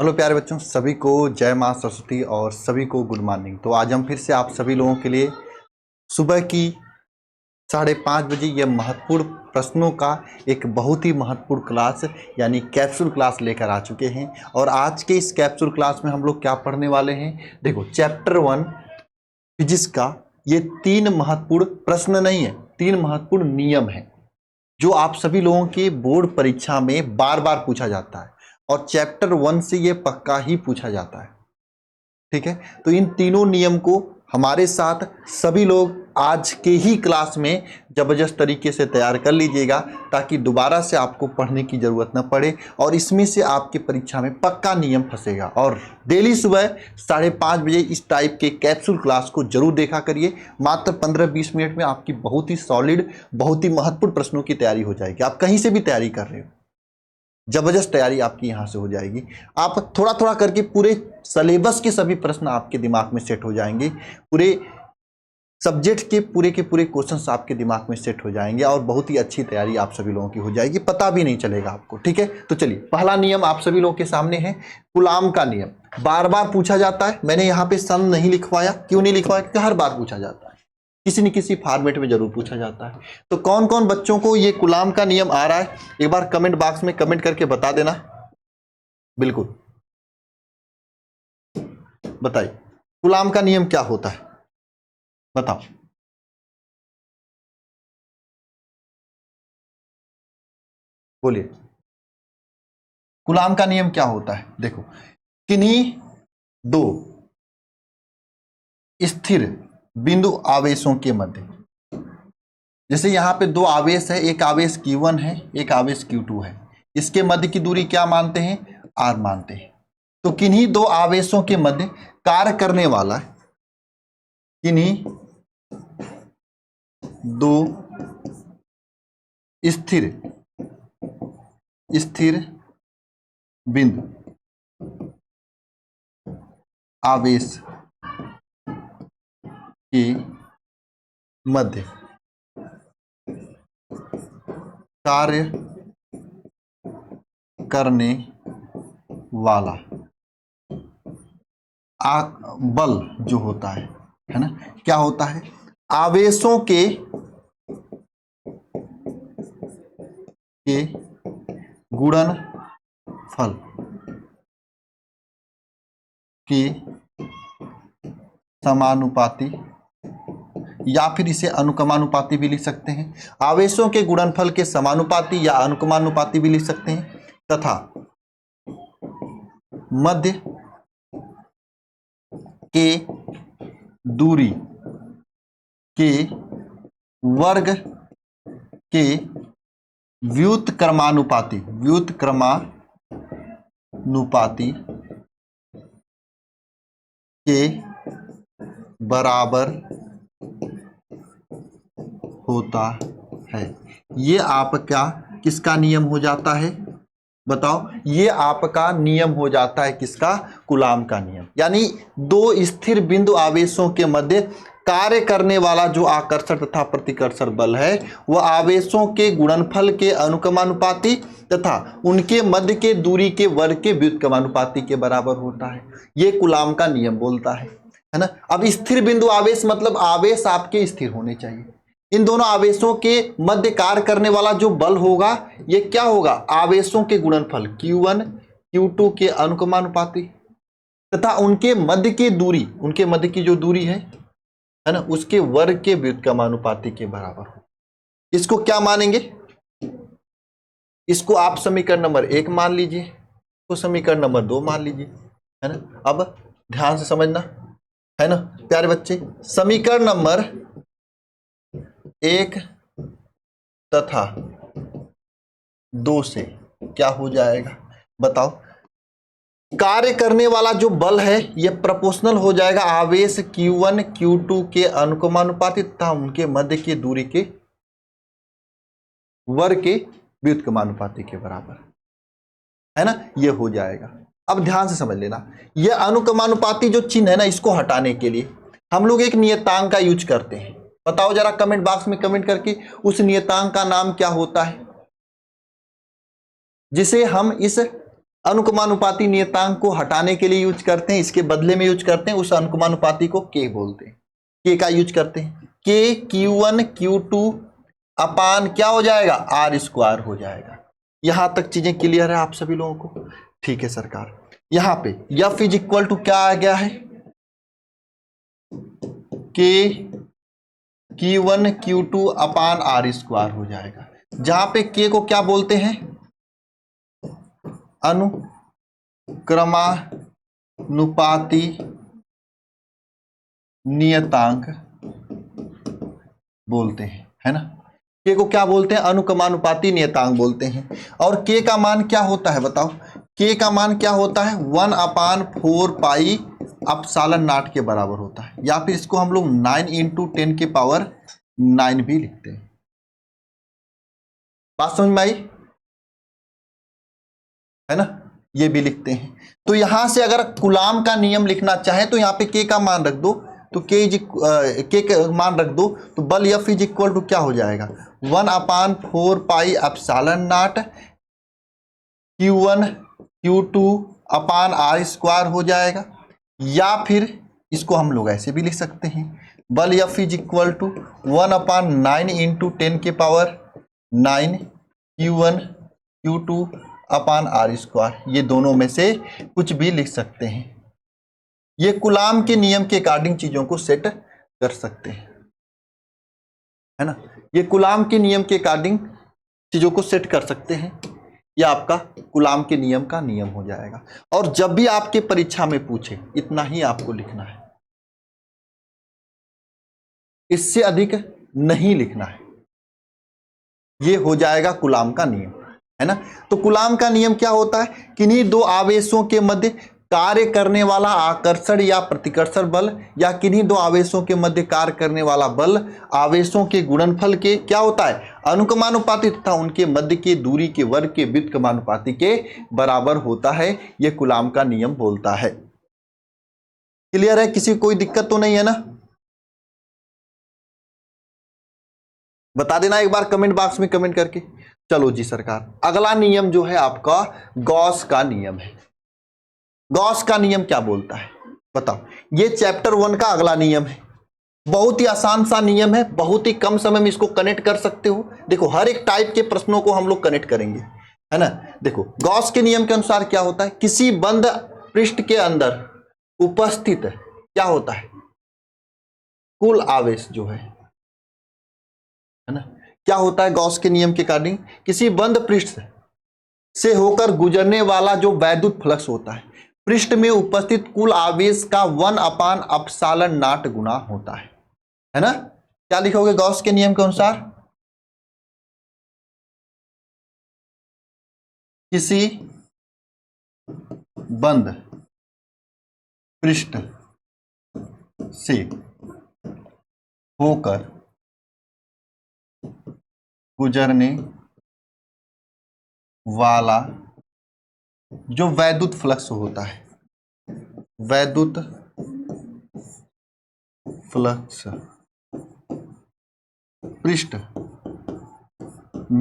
Hello प्यारे बच्चों, सभी को जय माँ सरस्वती और सभी को गुड मॉर्निंग। तो आज हम फिर से आप सभी लोगों के लिए सुबह की 5:30 बजे यह महत्वपूर्ण प्रश्नों का एक बहुत ही महत्वपूर्ण क्लास यानी कैप्सूल क्लास लेकर आ चुके हैं। और आज के इस कैप्सूल क्लास में हम लोग क्या पढ़ने वाले हैं, देखो चैप्टर 1 फिजिक्स का ये 3 महत्वपूर्ण प्रश्न नहीं है, 3 महत्वपूर्ण नियम है जो आप सभी लोगों के बोर्ड परीक्षा में बार बार पूछा जाता है और चैप्टर 1 से ये पक्का ही पूछा जाता है। ठीक है, तो इन तीनों नियम को हमारे साथ सभी लोग आज के ही क्लास में जबरदस्त तरीके से तैयार कर लीजिएगा ताकि दोबारा से आपको पढ़ने की ज़रूरत न पड़े और इसमें से आपके परीक्षा में पक्का नियम फंसेगा। और डेली सुबह 5:30 बजे इस टाइप के कैप्सूल क्लास को जरूर देखा करिए। मात्र 15-20 मिनट में आपकी बहुत ही सॉलिड, बहुत ही महत्वपूर्ण प्रश्नों की तैयारी हो जाएगी। आप कहीं से भी तैयारी कर रहे हो, जबरदस्त तैयारी आपकी यहाँ से हो जाएगी। आप थोड़ा थोड़ा करके पूरे सिलेबस के सभी प्रश्न आपके दिमाग में सेट हो जाएंगे, पूरे सब्जेक्ट के पूरे क्वेश्चंस आपके दिमाग में सेट हो जाएंगे और बहुत ही अच्छी तैयारी आप सभी लोगों की हो जाएगी, पता भी नहीं चलेगा आपको। ठीक है, तो चलिए पहला नियम आप सभी लोगों के सामने है, कूलाम का नियम। बार बार पूछा जाता है, मैंने यहाँ पे सन नहीं लिखवाया, क्यों नहीं लिखवाया, क्योंकि हर बार पूछा जाता है, किसी न किसी फॉर्मेट में जरूर पूछा जाता है। तो कौन कौन बच्चों को ये कूलाम का नियम आ रहा है, एक बार कमेंट बॉक्स में कमेंट करके बता देना। बिल्कुल बताइए, कूलाम का नियम क्या होता है, बताओ। बोलिए, कूलाम का नियम क्या होता है। देखो, किन्हीं दो स्थिर बिंदु आवेशों के मध्य, जैसे यहां पे दो आवेश है, एक आवेश Q1 है, एक आवेश Q2 है, इसके मध्य की दूरी क्या मानते हैं, R मानते हैं। तो किन्हीं दो आवेशों के मध्य कार्य करने वाला, किन्हीं दो स्थिर बिंदु आवेश के मध्य कार्य करने वाला बल जो होता है ना, क्या होता है, आवेशों के गुणनफल के समानुपाती, या फिर इसे अनुक्रमानुपाती भी लिख सकते हैं। आवेशों के गुणनफल के समानुपाती या अनुक्रमानुपाती भी लिख सकते हैं, तथा मध्य के दूरी के वर्ग के व्युत्क्रमानुपाती के बराबर होता है। ये आपका किसका नियम हो जाता है, बताओ। ये आपका नियम हो जाता है किसका, कूलाम का नियम। यानी दो स्थिर बिंदु आवेशों के मध्य कार्य करने वाला जो आकर्षण तथा प्रतिकर्षण बल है वह आवेशों के गुणनफल के अनुक्रमानुपाती तथा उनके मध्य के दूरी के वर्ग के व्युत्क्रमानुपाती के बराबर होता है। ये कूलाम का नियम बोलता है ना। अब स्थिर बिंदु आवेश मतलब आवेश आपके स्थिर होने चाहिए। इन दोनों आवेशों के मध्य कार्य करने वाला जो बल होगा ये क्या होगा, आवेशों के गुणनफल Q1 Q2 के अनुक्रमानुपाती तथा उनके मध्य की दूरी, उनके मध्य की जो दूरी है ना, उसके वर्ग के व्युत्क्रमानुपाती के बराबर हो। इसको क्या मानेंगे, इसको आप समीकरण नंबर 1 मान लीजिए, तो समीकरण नंबर 2 मान लीजिए, है ना। अब ध्यान से समझना, है ना प्यारे बच्चे। समीकरण नंबर 1 तथा 2 से क्या हो जाएगा, बताओ। कार्य करने वाला जो बल है यह प्रोपोर्शनल हो जाएगा आवेश Q1 Q2 के अनुक्रमानुपाती तथा उनके मध्य की दूरी के वर्ग के व्युत्क्रमानुपाती के बराबर, है ना, यह हो जाएगा। अब ध्यान से समझ लेना, यह अनुक्रमानुपाती जो चिन्ह है ना, इसको हटाने के लिए हम लोग एक नियतांक का यूज करते हैं। बताओ जरा कमेंट बॉक्स में कमेंट करके, उस नियतांक का नाम क्या होता है जिसे हम इस अनुक्रमानुपाती नियतांक को हटाने के लिए यूज करते हैं, इसके बदले में यूज करते हैं, उस अनुक्रमानुपाती को के बोलते हैं। के का यूज करते हैं, के Q1 Q2 अपान क्या हो जाएगा, आर स्क्वायर हो जाएगा। यहां तक चीजें क्लियर है आप सभी लोगों को? ठीक है सरकार। यहां पे F इज इक्वल टू क्या आ गया है, के Q1 Q2 upon r square हो जाएगा, जहां पे के को क्या बोलते हैं, अनुक्रमानुपाती नियतांक बोलते हैं, है ना। के को क्या बोलते हैं, अनुक्रमानुपाती नियतांक बोलते हैं। और के का मान क्या होता है बताओ, के का मान क्या होता है, 1/4 पाई एप्सिलॉन नॉट के बराबर होता है, या फिर इसको हम लोग 9 × 10 के पावर 9 भी लिखते हैं। बात समझ में आई, है ना, ये भी लिखते हैं। तो यहां से अगर कूलाम का नियम लिखना चाहे तो यहाँ पे के का मान रख दो, तो के का मान रख दो, तो बल F इज इक्वल टू क्या हो जाएगा, 1/4 pi epsilon naught Q1 Q2 upon r square हो जाएगा। या फिर इसको हम लोग ऐसे भी लिख सकते हैं, बल F इज इक्वल टू 1/9 × 10 के power 9 Q1 Q2 upon r square. ये दोनों में से कुछ भी लिख सकते हैं। ये कूलाम के नियम के अकॉर्डिंग चीजों को सेट कर सकते हैं, है ना। ये कूलाम के नियम के अकॉर्डिंग चीजों को सेट कर सकते हैं। यह आपका कूलाम के नियम का नियम हो जाएगा। और जब भी आपके परीक्षा में पूछे इतना ही आपको लिखना है, इससे अधिक नहीं लिखना है। ये हो जाएगा कूलाम का नियम, है ना। तो कूलाम का नियम क्या होता है, किन्हीं दो आवेशों के मध्य कार्य करने वाला आकर्षण या प्रतिकर्षण बल, या किन्हीं दो आवेशों के मध्य कार्य करने वाला बल आवेशों के गुणनफल के क्या होता है, अनुक्रमानुपाती तथा उनके मध्य की दूरी के वर्ग के व्युत्क्रमानुपाती के बराबर होता है। यह कूलाम का नियम बोलता है। क्लियर है, किसी कोई दिक्कत तो नहीं है ना? बता देना एक बार कमेंट बॉक्स में कमेंट करके। चलो जी सरकार, अगला नियम जो है आपका गॉस का नियम है। गॉस का नियम क्या बोलता है बताओ, ये चैप्टर 1 का अगला नियम है। बहुत ही आसान सा नियम है, बहुत ही कम समय में इसको कनेक्ट कर सकते हो। देखो हर एक टाइप के प्रश्नों को हम लोग कनेक्ट करेंगे, है ना। देखो गॉस के नियम के अनुसार क्या होता है, किसी बंद पृष्ठ के अंदर उपस्थित क्या होता है, कुल आवेश जो है ना, क्या होता है गॉस के नियम के अकॉर्डिंग, किसी बंद पृष्ठ से होकर गुजरने वाला जो वैद्युत फ्लक्स होता है, पृष्ठ में उपस्थित कुल आवेश का 1/ε0 गुना होता है ना। क्या लिखोगे गॉस के नियम के अनुसार, किसी बंद पृष्ठ से होकर गुजरने वाला जो वैद्युत फ्लक्स होता है, वैद्युत फ्लक्स पृष्ठ में उपस्थित कुल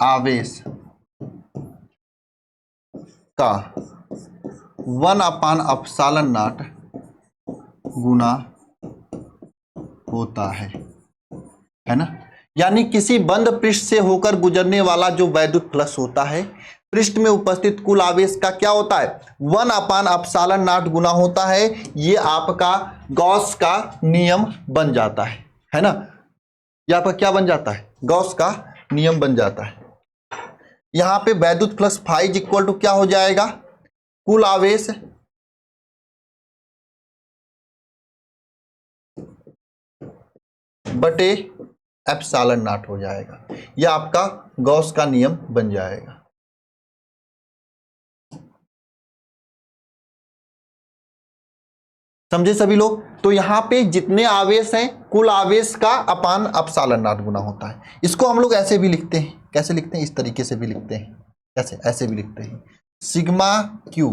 आवेश का 1/ε0 गुना होता है ना। यानी किसी बंद पृष्ठ से होकर गुजरने वाला जो वैद्युत फ्लक्स होता है, पृष्ठ में उपस्थित कुल आवेश का क्या होता है, 1/ε0 गुना होता है। ये आपका गॉस का नियम बन जाता है ना। यहाँ पर क्या बन जाता है, गॉस का नियम बन जाता है। यहां पे वैद्युत फ्लक्स फाई इक्वल टू क्या हो जाएगा, कुल आवेश बटे ε0 हो जाएगा। यह आपका गॉस का नियम बन जाएगा। समझे सभी लोग? तो यहां पे जितने आवेश हैं कुल आवेश का अपान ε0 गुना होता है। इसको हम लोग ऐसे भी लिखते हैं, कैसे लिखते हैं, इस तरीके से भी लिखते हैं, कैसे, ऐसे भी लिखते हैं, सिग्मा क्यू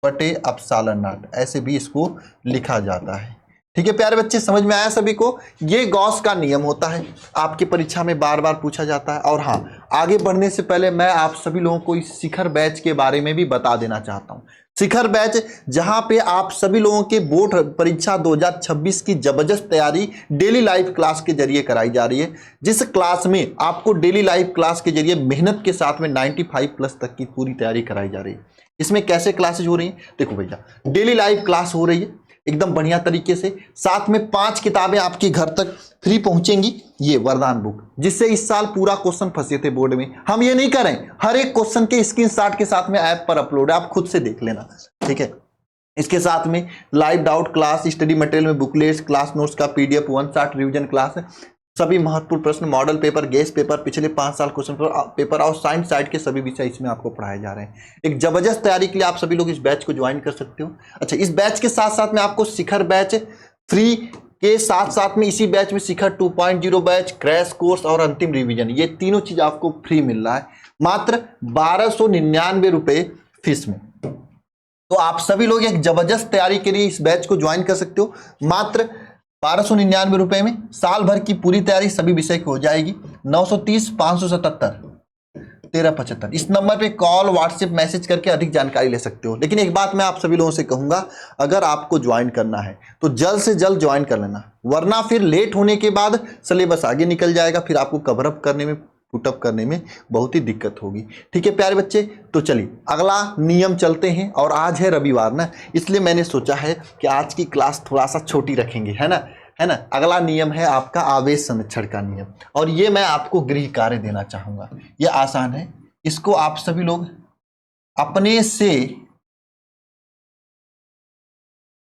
बटे ε0, ऐसे भी इसको लिखा जाता है। ठीक है प्यारे बच्चे, समझ में आया सभी को? ये गॉस का नियम होता है, आपकी परीक्षा में बार बार पूछा जाता है। और हाँ, आगे बढ़ने से पहले मैं आप सभी लोगों को इस शिखर बैच के बारे में भी बता देना चाहता हूँ। शिखर बैच जहां पे आप सभी लोगों के बोर्ड परीक्षा 2026 की जबरदस्त तैयारी डेली लाइव क्लास के जरिए कराई जा रही है, जिस क्लास में आपको डेली लाइव क्लास के जरिए मेहनत के साथ में 95+ तक की पूरी तैयारी कराई जा रही है। इसमें कैसे क्लासेज हो रही हैं? देखो भैया, डेली लाइव क्लास हो रही है एकदम बढ़िया तरीके से, साथ में 5 किताबें आपके घर तक फ्री पहुंचेंगी। ये वरदान बुक, जिससे इस साल पूरा क्वेश्चन फंसे थे बोर्ड में, हम ये नहीं करें, हर एक क्वेश्चन के स्क्रीनशॉट के साथ में ऐप पर अपलोड है, आप खुद से देख लेना। ठीक है, इसके साथ में live doubt class, study material में बुकलेट्स, क्लास नोट्स का PDF, 1 शॉट रिवीजन क्लास है, सभी महत्वपूर्ण प्रश्न, मॉडल पेपर, गेस्ट पेपर, पिछले 5 साल क्वेश्चन पेपर और साइंस साइड के सभी विषय इसमें आपको पढ़ाए जा रहे हैं। एक जबरदस्त तैयारी के लिए आप सभी लोग इस बैच को ज्वाइन कर सकते हो। अच्छा, इस बैच के साथ साथ में आपको शिखर बैच फ्री के साथ साथ में इसी बैच में शिखर 2.0 बैच, क्रैश कोर्स और अंतिम रिवीजन, ये तीनों चीज आपको फ्री मिल रहा है मात्र 1299 रुपए फीस में। तो आप सभी लोग एक जबरदस्त तैयारी के लिए इस बैच को ज्वाइन कर सकते हो मात्र 1299 रुपए में। साल भर की पूरी तैयारी सभी विषय की हो जाएगी। 930 577 1375 इस नंबर पे कॉल, व्हाट्सएप, मैसेज करके अधिक जानकारी ले सकते हो। लेकिन एक बात मैं आप सभी लोगों से कहूंगा, अगर आपको ज्वाइन करना है तो जल्द से जल्द ज्वाइन कर लेना, वरना फिर लेट होने के बाद सिलेबस आगे निकल जाएगा, फिर आपको कवर अप करने में, पुटअप करने में बहुत ही दिक्कत होगी। ठीक है प्यारे बच्चे, तो चलिए अगला नियम चलते हैं। और आज है रविवार ना, इसलिए मैंने सोचा है कि आज की क्लास थोड़ा सा छोटी रखेंगे, है ना। अगला नियम है आपका आवेश संरक्षण का नियम, और ये मैं आपको गृह कार्य देना चाहूंगा। ये आसान है, इसको आप सभी लोग अपने से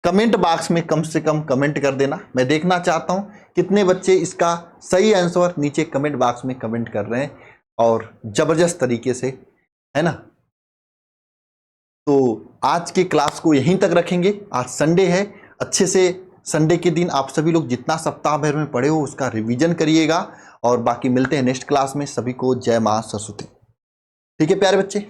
कमेंट बॉक्स में कम से कम कमेंट कर देना। मैं देखना चाहता हूं कितने बच्चे इसका सही आंसर नीचे कमेंट बॉक्स में कमेंट कर रहे हैं, और जबरदस्त तरीके से, है ना। तो आज की क्लास को यहीं तक रखेंगे। आज संडे है, अच्छे से संडे के दिन आप सभी लोग जितना सप्ताह भर में पढ़े हो उसका रिवीजन करिएगा, और बाकी मिलते हैं नेक्स्ट क्लास में। सभी को जय मां सरस्वती। ठीक है प्यारे बच्चे।